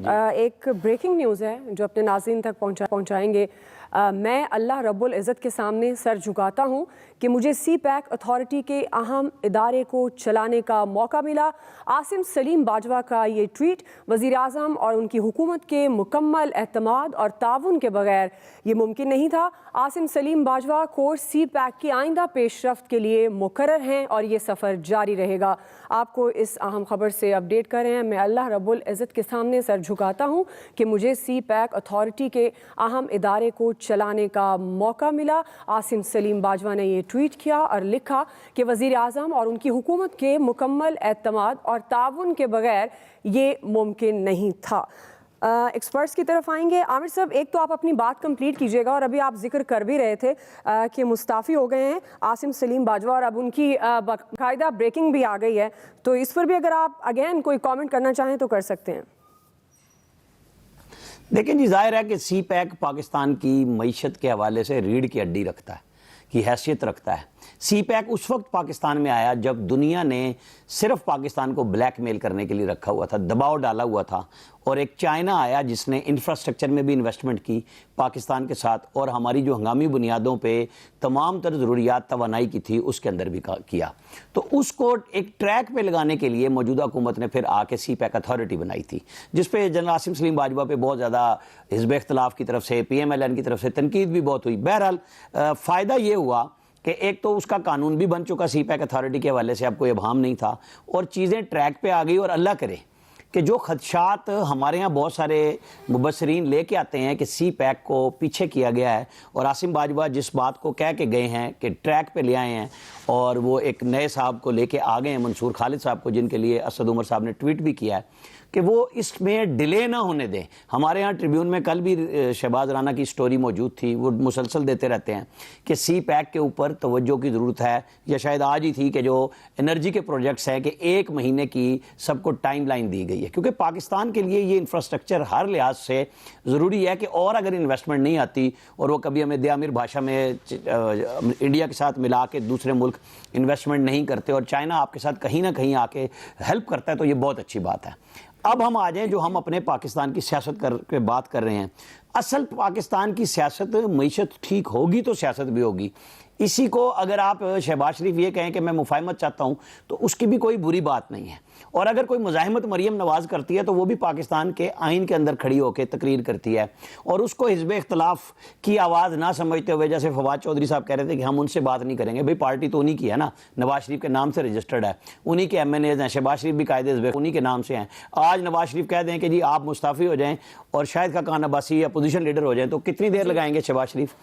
ایک breaking news ہے جو اپنے ناظرین تک پہنچائیں گے۔ میں اللہ رب العزت کے سامنے سر جھکاتا ہوں کہ مجھے سی پیک اتھارٹی کے اہم ادارے کو چلانے کا موقع ملا۔ عاصم سلیم باجوہ کا یہ ٹویٹ وزیر اعظم اور ان کی حکومت کے مکمل اعتماد اور تعاون کے بغیر یہ ممکن نہیں تھا۔ Asim Saleem Bajwa course C pack کی آئندہ پیش رفت کے لیے مقرر ہیں اور یہ سفر جاری رہے گا۔ آپ کو اس اہم خبر سے اپڈیٹ کر رہے ہیں۔ میں اللہ رب العزت کے سامنے سر جھکاتا ہوں کہ مجھے سی پیک اتھارٹی کے اہم ادارے کو چلانے کا موقع ملا۔ عاصم سلیم باجوہ نے یہ ٹویٹ کیا اور لکھا کہ وزیر اعظم اور ان کی حکومت کے مکمل اعتماد اور تعاون کے بغیر یہ ممکن نہیں تھا۔ ایکسپرٹس کی طرف آئیں گے۔ عامر صاحب، ایک تو آپ اپنی بات کمپلیٹ کیجیے گا، اور ابھی آپ ذکر کر بھی رہے تھے کہ مستعفی ہو گئے ہیں عاصم سلیم باجوہ اور اب ان کی باقاعدہ بریکنگ بھی آ گئی ہے، تو اس پر بھی اگر آپ اگین کوئی کامنٹ کرنا چاہیں تو کر سکتے ہیں۔ دیکھیں جی، ظاہر ہے کہ سی پیک پاکستان کی معیشت کے حوالے سے ریڑھ کی ہڈی رکھتا ہے، کی حیثیت رکھتا ہے۔ سی پیک اس وقت پاکستان میں آیا جب دنیا نے صرف پاکستان کو بلیک میل کرنے کے لیے رکھا ہوا تھا، دباؤ ڈالا ہوا تھا، اور ایک چائنا آیا جس نے انفراسٹرکچر میں بھی انویسٹمنٹ کی پاکستان کے ساتھ، اور ہماری جو ہنگامی بنیادوں پہ تمام تر ضروریات توانائی کی تھی اس کے اندر بھی کیا۔ تو اس کو ایک ٹریک پہ لگانے کے لیے موجودہ حکومت نے پھر آ کے سی پیک اتھارٹی بنائی تھی، جس پہ جنرل عاصم سلیم باجوہ پہ بہت زیادہ حزب اختلاف کی طرف سے، پی ایم ایل این کی طرف سے تنقید بھی بہت ہوئی۔ بہرحال فائدہ یہ ہوا کہ ایک تو اس کا قانون بھی بن چکا سی پیک اتھارٹی کے حوالے سے، اب کوئی ابہام نہیں تھا، اور چیزیں ٹریک پہ آ گئی۔ اور اللہ کرے کہ جو خدشات ہمارے ہاں بہت سارے مبصرین لے کے آتے ہیں کہ سی پیک کو پیچھے کیا گیا ہے، اور عاصم باجوہ جس بات کو کہہ کے گئے ہیں کہ ٹریک پہ لے آئے ہیں، اور وہ ایک نئے صاحب کو لے کے آ گئے ہیں، منصور خالد صاحب کو، جن کے لیے اسد عمر صاحب نے ٹویٹ بھی کیا ہے کہ وہ اس میں ڈیلے نہ ہونے دیں۔ ہمارے ہاں ٹریبیون میں کل بھی شہباز رانا کی سٹوری موجود تھی، وہ مسلسل دیتے رہتے ہیں کہ سی پیک کے اوپر توجہ کی ضرورت ہے، یا شاید آج ہی تھی کہ جو انرجی کے پروجیکٹس ہیں کہ 1 مہینے کی سب کو ٹائم لائن دی گئی ہے، کیونکہ پاکستان کے لیے یہ انفراسٹرکچر ہر لحاظ سے ضروری ہے کہ اور اگر انویسٹمنٹ نہیں آتی اور وہ کبھی ہمیں دیامر بھاشا میں انڈیا کے ساتھ ملا کے دوسرے ملک انویسٹمنٹ نہیں کرتے اور چائنا آپ کے ساتھ کہیں نہ کہیں آ کے ہیلپ کرتا ہے، تو یہ بہت اچھی بات ہے۔ اب ہم آ جائیں جو ہم اپنے پاکستان کی سیاست کے بات کر رہے ہیں۔ اصل پاکستان کی سیاست، معیشت ٹھیک ہوگی تو سیاست بھی ہوگی۔ اسی کو اگر آپ شہباز شریف یہ کہیں کہ میں مفاہمت چاہتا ہوں تو اس کی بھی کوئی بری بات نہیں ہے، اور اگر کوئی مزاحمت مریم نواز کرتی ہے تو وہ بھی پاکستان کے آئین کے اندر کھڑی ہو کے تقریر کرتی ہے، اور اس کو حزب اختلاف کی آواز نہ سمجھتے ہوئے، جیسے فواد چودھری صاحب کہہ رہے تھے کہ ہم ان سے بات نہیں کریں گے، بھئی پارٹی تو انہی کی ہے نا، نواز شریف کے نام سے رجسٹرڈ ہے، انہی کے ایم این ایز ہیں، شہباز شریف بھی قائد حزب انہی کے نام سے ہیں۔ آج نواز شریف کہہ دیں کہ جی آپ مستعفی ہو جائیں اور شاہد خاقان عباسی اپوزیشن لیڈر ہو جائیں تو کتنی دیر لگائیں گے شہباز شریف؟